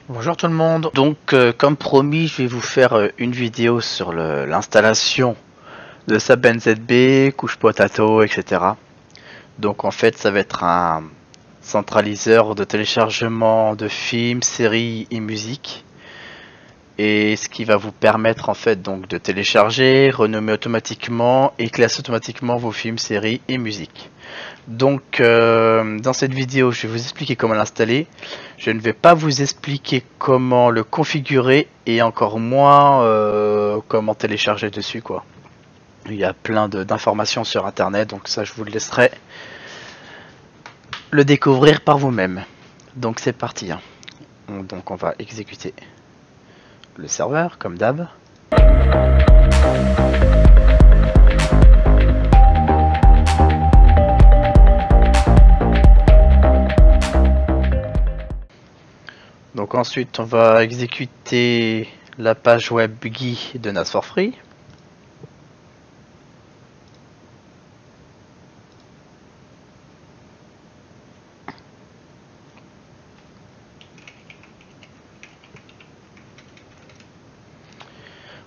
Bonjour tout le monde. Donc comme promis, je vais vous faire une vidéo sur l'installation de SAP-NZB, couche potato, etc. Donc en fait, ça va être un centraliseur de téléchargement de films, séries et musique. Et ce qui va vous permettre en fait donc de télécharger, renommer automatiquement et classer automatiquement vos films, séries et musique. Donc dans cette vidéo, je vais vous expliquer comment l'installer. Je ne vais pas vous expliquer comment le configurer et encore moins comment télécharger dessus quoi. Il y a plein d'informations sur internet, donc ça je vous le laisserai le découvrir par vous-même. Donc c'est parti. Donc on va exécuter le serveur comme d'hab. Donc ensuite on va exécuter la page web GUI de NAS for Free.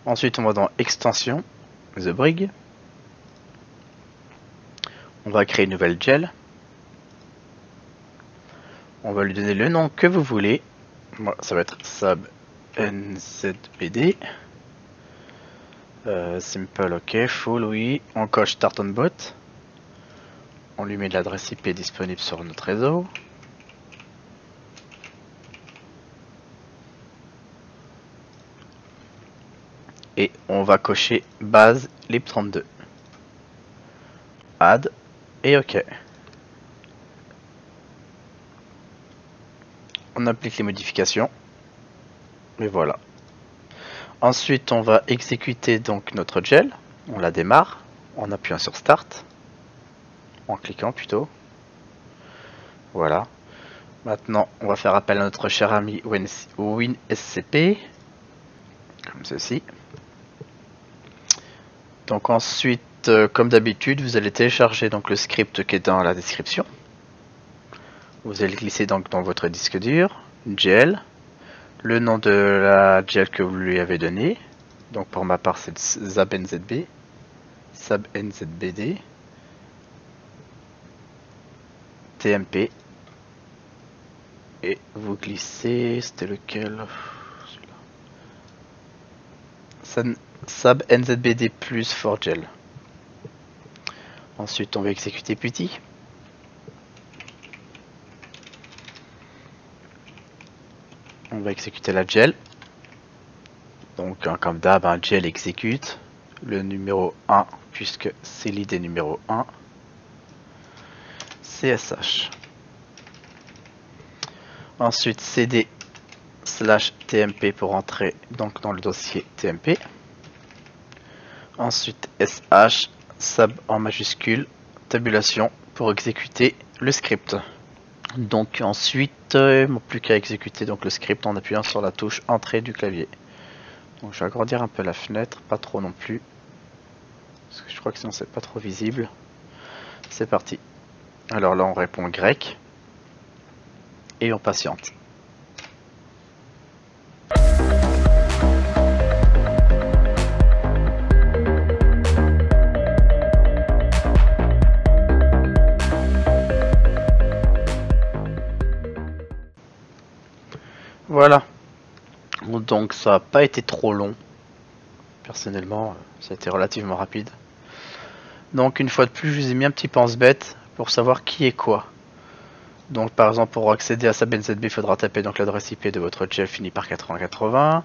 Ensuite on va dans extension, The Brig. On va créer une nouvelle gel. On va lui donner le nom que vous voulez. Moi, ça va être SAP-NZBD. Simple, ok. Full, oui. On coche Start on Bot. On lui met l'adresse IP disponible sur notre réseau. Et on va cocher base lib32. Add et ok. On applique les modifications. Et voilà. Ensuite, on va exécuter donc notre gel. On la démarre en appuyant sur Start. En cliquant plutôt. Voilà. Maintenant, on va faire appel à notre cher ami WinSCP. Comme ceci. Donc ensuite, comme d'habitude, vous allez télécharger donc le script qui est dans la description. Vous allez glisser donc dans votre disque dur, gel, le nom de la gel que vous lui avez donné. Donc pour ma part c'est SAP-NZB, SAP-NZBD, TMP. Et vous glissez, c'était lequel? SAP-NZBD plus for gel. Ensuite on va exécuter Putty. On va exécuter la gel. Donc comme d'hab, un gel exécute le numéro 1 puisque c'est l'idée numéro 1. CSH. Ensuite cd /tmp pour entrer donc dans le dossier tmp. Ensuite sh sub en majuscule tabulation pour exécuter le script. Donc ensuite, il n'y a plus qu'à exécuter donc le script en appuyant sur la touche entrée du clavier. Donc je vais agrandir un peu la fenêtre, pas trop non plus, parce que je crois que sinon c'est pas trop visible. C'est parti. Alors là on répond grec et on patiente. Voilà. Donc ça n'a pas été trop long. Personnellement, ça a été relativement rapide. Donc une fois de plus, je vous ai mis un petit pense-bête pour savoir qui est quoi. Donc par exemple, pour accéder à SAP-NZB, il faudra taper donc l'adresse IP de votre gel fini par 8080.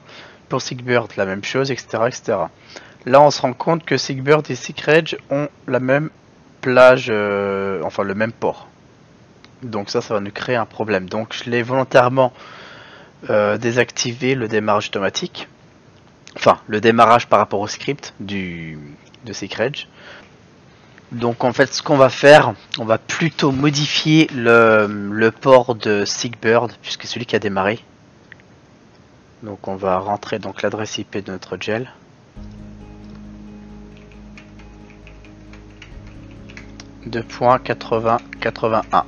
Pour Sigbird, la même chose, etc., etc. Là, on se rend compte que Sigbird et Seekredge ont la même plage, enfin le même port. Donc ça va nous créer un problème. Donc je l'ai volontairement désactivé le démarrage automatique. Enfin, le démarrage par rapport au script de Seekredge. Donc en fait ce qu'on va faire, on va plutôt modifier le port de Sigbird puisque c'est celui qui a démarré. Donc on va rentrer donc l'adresse IP de notre gel. .8081.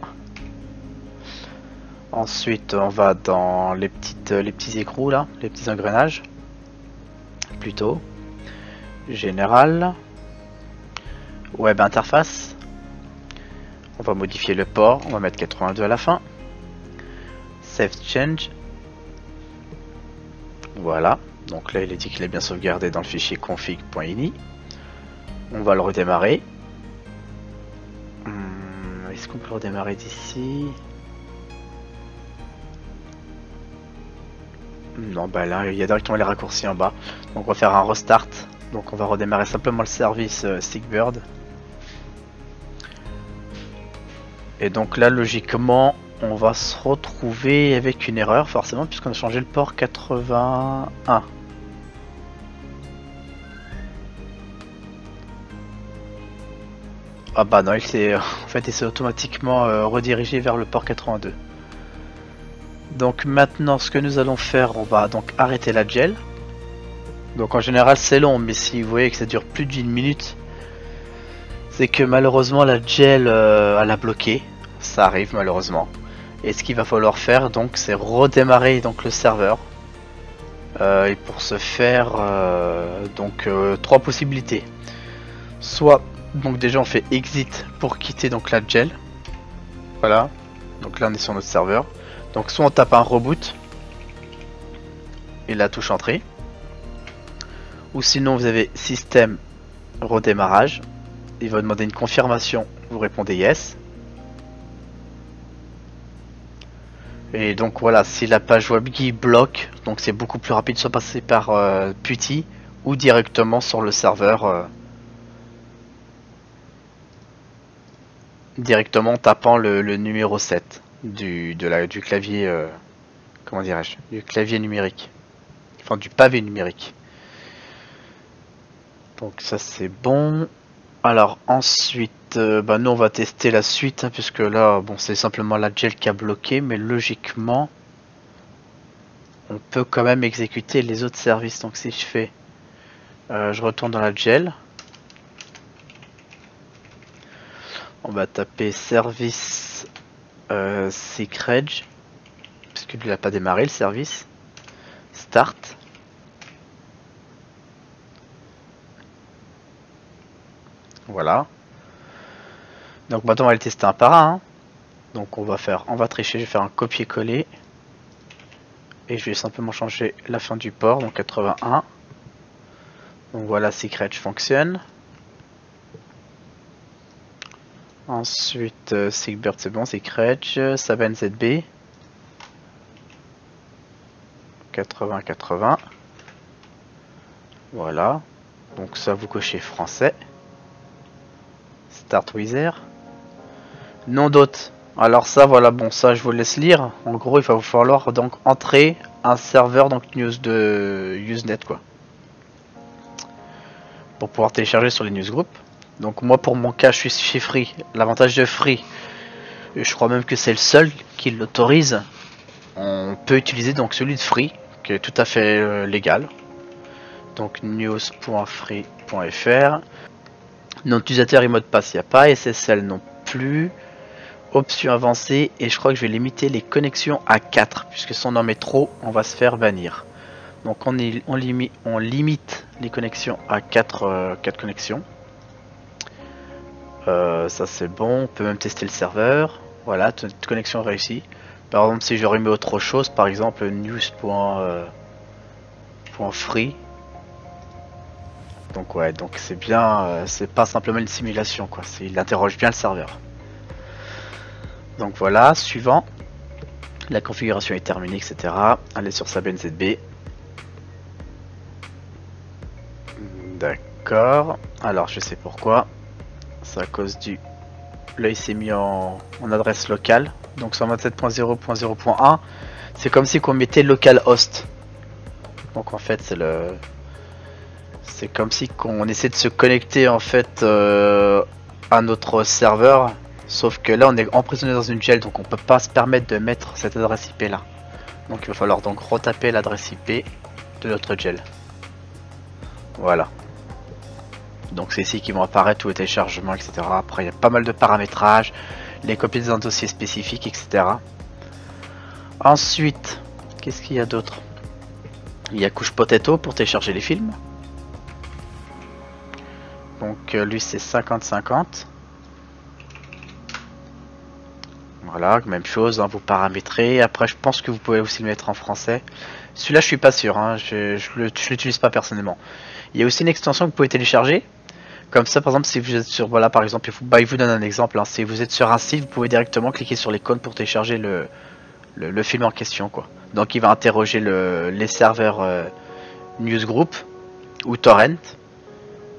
Ensuite, on va dans les petits écrous là, les petits engrenages. Plutôt. Général. Web interface. On va modifier le port, on va mettre 82 à la fin. Save change. Voilà. Donc là, il est dit qu'il est bien sauvegardé dans le fichier config.ini. On va le redémarrer. Est-ce qu'on peut le redémarrer d'ici? Non, bah là, il y a directement les raccourcis en bas. Donc on va faire un restart. Donc on va redémarrer simplement le service Seekbird. Et donc là, logiquement, on va se retrouver avec une erreur, forcément, puisqu'on a changé le port 81. Ah bah non, il s'est en fait, il s'est automatiquement redirigé vers le port 82. Donc maintenant, ce que nous allons faire, on va donc arrêter la gel. Donc en général c'est long, mais si vous voyez que ça dure plus d'une minute, c'est que malheureusement la gel elle a bloqué. Ça arrive malheureusement. Et ce qu'il va falloir faire donc c'est redémarrer donc le serveur. Et pour ce faire, donc trois possibilités. Soit donc déjà on fait exit pour quitter donc la gel. Voilà. Donc là on est sur notre serveur. Donc soit on tape un reboot et la touche entrée. Ou sinon vous avez système redémarrage. Il va demander une confirmation, vous répondez yes. Et donc voilà, si la page WebGui bloque, donc c'est beaucoup plus rapide soit passer par PuTTY ou directement sur le serveur. Directement en tapant le numéro 7 du clavier, comment dirais-je, du clavier numérique. Enfin du pavé numérique. Donc ça c'est bon. Alors ensuite, bah nous on va tester la suite, hein, puisque là bon c'est simplement la gel qui a bloqué, mais logiquement on peut quand même exécuter les autres services. Donc si je fais, je retourne dans la gel, on va taper service Seekredge, parce qu'il n'a pas démarré le service, start. Voilà. Donc maintenant on va le tester un par un. Hein. Donc on va tricher, je vais faire un copier-coller. Et je vais simplement changer la fin du port, donc 81. Donc voilà, Seekredge fonctionne. Ensuite, Seekbird c'est bon, Seekredge, Saban ZB. 80-80. Voilà. Donc ça vous cochez français. Start Wither. Nom d'hôte. Alors ça voilà, bon ça je vous laisse lire. En gros il va vous falloir donc entrer un serveur donc news de Usenet quoi. Pour pouvoir télécharger sur les newsgroups. Donc moi pour mon cas je suis chez Free. L'avantage de Free, je crois même que c'est le seul qui l'autorise. On peut utiliser donc celui de Free qui est tout à fait légal. Donc news.free.fr. Nom d'utilisateur et mot de passe, il n'y a pas. SSL non plus. Option avancée. Et je crois que je vais limiter les connexions à 4. Puisque si on en met trop, on va se faire bannir. Donc on limite les connexions à 4 connexions. Ça c'est bon. On peut même tester le serveur. Voilà, toute connexion réussie. Par exemple, si je remets autre chose, par exemple news.free. Donc ouais, donc c'est bien, c'est pas simplement une simulation quoi, il interroge bien le serveur. Donc voilà, suivant. La configuration est terminée, etc. Allez sur Saban ZB. D'accord. Alors je sais pourquoi. C'est à cause du... Là il s'est mis en adresse locale. Donc 127.0.0.1. C'est comme si on mettait localhost. Donc en fait c'est le... C'est comme si on essaie de se connecter en fait à notre serveur, sauf que là on est emprisonné dans une gel, donc on peut pas se permettre de mettre cette adresse IP là. Donc il va falloir donc retaper l'adresse IP de notre gel. Voilà. Donc c'est ici qu'ils vont apparaître tous les téléchargements, etc. Après il y a pas mal de paramétrages, les copies d'un dossier spécifique, etc. Ensuite, qu'est-ce qu'il y a d'autre? Il y a Couche Potato pour télécharger les films. Donc lui c'est 50-50. Voilà, même chose, hein, vous paramétrez. Après je pense que vous pouvez aussi le mettre en français. Celui-là je suis pas sûr, hein, je l'utilise pas personnellement. Il y a aussi une extension que vous pouvez télécharger. Comme ça par exemple si vous êtes sur, voilà par exemple, il vous donne un exemple, hein, si vous êtes sur un site, vous pouvez directement cliquer sur l'icône pour télécharger le film en question, quoi. Donc il va interroger les serveurs Newsgroup ou Torrent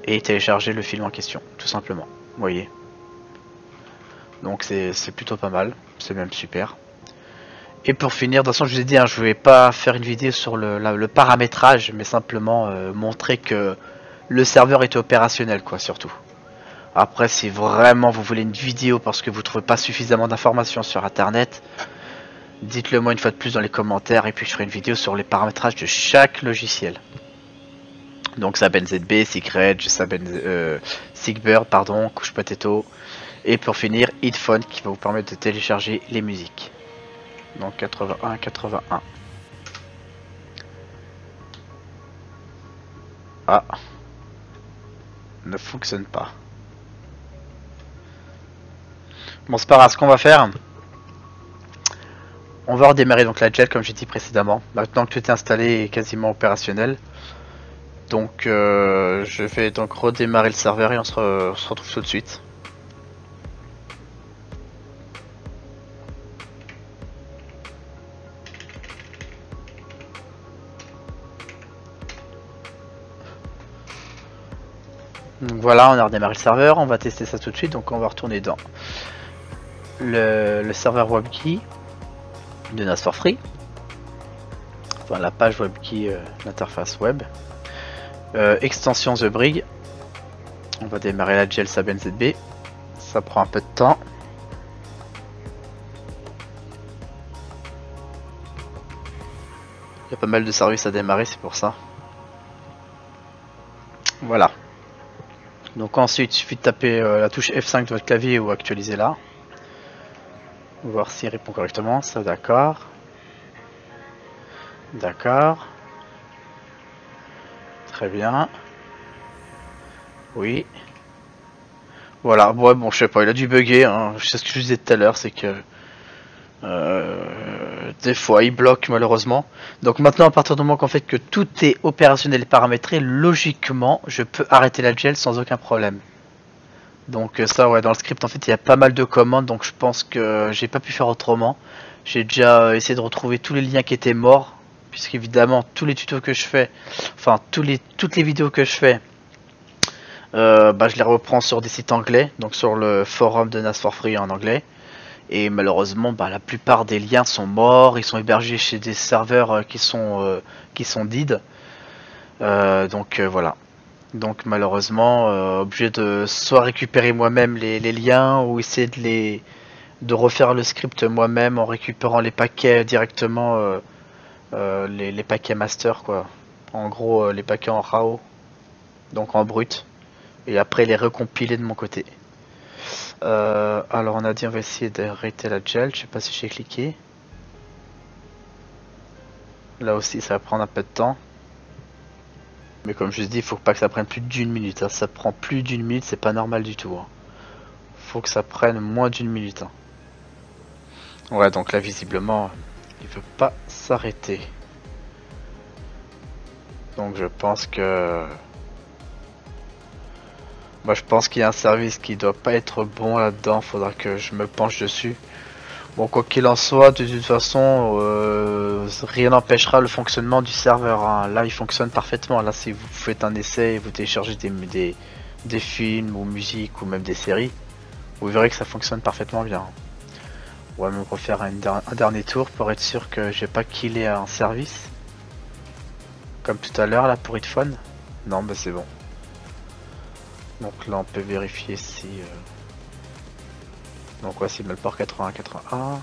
et télécharger le film en question, tout simplement. Vous voyez. Donc c'est plutôt pas mal, c'est même super. Et pour finir, de toute façon je vous ai dit, hein, je ne vais pas faire une vidéo sur le paramétrage, mais simplement montrer que le serveur est opérationnel, quoi, surtout. Après, si vraiment vous voulez une vidéo parce que vous ne trouvez pas suffisamment d'informations sur internet, dites-le moi une fois de plus dans les commentaires et puis je ferai une vidéo sur les paramétrages de chaque logiciel. Donc SabNZB, SigReg, SigBird, pardon, Couche Potato. Et pour finir, Headphone qui va vous permettre de télécharger les musiques. Donc 81. Ah, ne fonctionne pas. Bon, c'est pas grave, ce qu'on va faire, on va redémarrer donc la gel comme j'ai dit précédemment. Maintenant que tout est installé et quasiment opérationnel. Donc je vais donc redémarrer le serveur et on se retrouve tout de suite. Donc voilà, on a redémarré le serveur, on va tester ça tout de suite. Donc on va retourner dans le serveur WebKey de NAS for Free, enfin la page WebKey, l'interface web, extension The Brig. On va démarrer la gel SabNZB, ça prend un peu de temps. Il y a pas mal de services à démarrer, c'est pour ça. Voilà. Donc ensuite, il suffit de taper la touche F5 de votre clavier ou actualiser là. Voir s'il répond correctement. Ça, d'accord. D'accord. Très bien. Oui. Voilà. Ouais, bon, je sais pas, il a dû bugger. Hein. C'est ce que je disais tout à l'heure, c'est que des fois il bloque malheureusement. Donc maintenant, à partir du moment qu'en fait que tout est opérationnel et paramétré, logiquement, je peux arrêter la gel sans aucun problème. Donc ça, ouais, dans le script en fait il y a pas mal de commandes, donc je pense que j'ai pas pu faire autrement. J'ai déjà essayé de retrouver tous les liens qui étaient morts, puisqu'évidemment tous les tutos que je fais, enfin toutes les vidéos que je fais, je les reprends sur des sites anglais, donc sur le forum de NAS for Free en anglais. Et malheureusement, la plupart des liens sont morts, ils sont hébergés chez des serveurs qui sont dead. Donc voilà. Donc malheureusement, obligé de soit récupérer moi-même les liens ou essayer de refaire le script moi-même en récupérant les paquets directement, les paquets master, quoi. En gros, les paquets en RAW, donc en brut, et après les recompiler de mon côté. Alors on a dit on va essayer d'arrêter la gel, je sais pas si j'ai cliqué. Là aussi ça va prendre un peu de temps. Mais comme je vous dis, il faut pas que ça prenne plus d'une minute. Hein. Ça prend plus d'une minute, c'est pas normal du tout. Hein. Faut que ça prenne moins d'une minute. Hein. Ouais, donc là visiblement, il veut pas s'arrêter. Donc je pense que... Moi je pense qu'il y a un service qui doit pas être bon là-dedans. Faudra que je me penche dessus. Bon, quoi qu'il en soit, de toute façon, rien n'empêchera le fonctionnement du serveur. Hein. Là, il fonctionne parfaitement. Là, si vous faites un essai et vous téléchargez des films ou musiques ou même des séries, vous verrez que ça fonctionne parfaitement bien. On va même refaire un dernier tour pour être sûr que j'ai pas killé un service. Comme tout à l'heure, là, pour Headphone. Non, bah c'est bon. Donc là, on peut vérifier si... Donc voici le port 81. Pour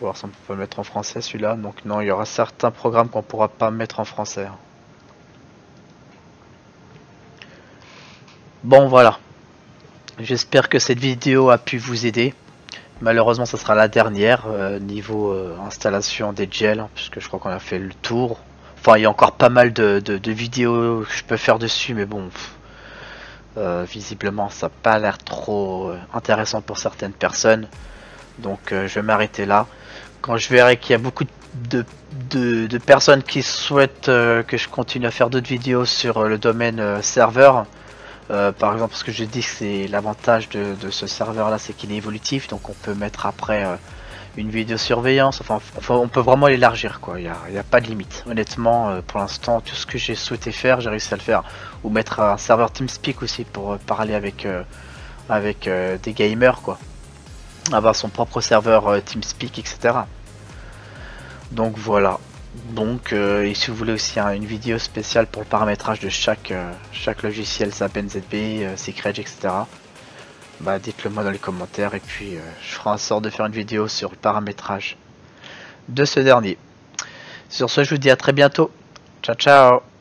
voir si on peut le mettre en français celui-là. Donc non, il y aura certains programmes qu'on pourra pas mettre en français. Bon voilà. J'espère que cette vidéo a pu vous aider. Malheureusement, ça sera la dernière niveau installation des gels, hein, puisque je crois qu'on a fait le tour. Enfin, il y a encore pas mal de vidéos que je peux faire dessus, mais bon, visiblement, ça n'a pas l'air trop intéressant pour certaines personnes. Donc, je vais m'arrêter là. Quand je verrai qu'il y a beaucoup de personnes qui souhaitent que je continue à faire d'autres vidéos sur le domaine serveur, par exemple, parce que je dis que c'est l'avantage de ce serveur là, c'est qu'il est évolutif, donc on peut mettre après une vidéosurveillance, enfin on peut vraiment l'élargir quoi, il y a pas de limite. Honnêtement, pour l'instant, tout ce que j'ai souhaité faire, j'ai réussi à le faire. Ou mettre un serveur TeamSpeak aussi pour parler avec des gamers quoi. Avoir son propre serveur TeamSpeak, etc. Donc voilà. Donc, et si vous voulez aussi une vidéo spéciale pour le paramétrage de chaque logiciel, SAP NZB, Secret, etc. Bah dites-le moi dans les commentaires et puis je ferai en sorte de faire une vidéo sur le paramétrage de ce dernier. Sur ce, je vous dis à très bientôt. Ciao ciao.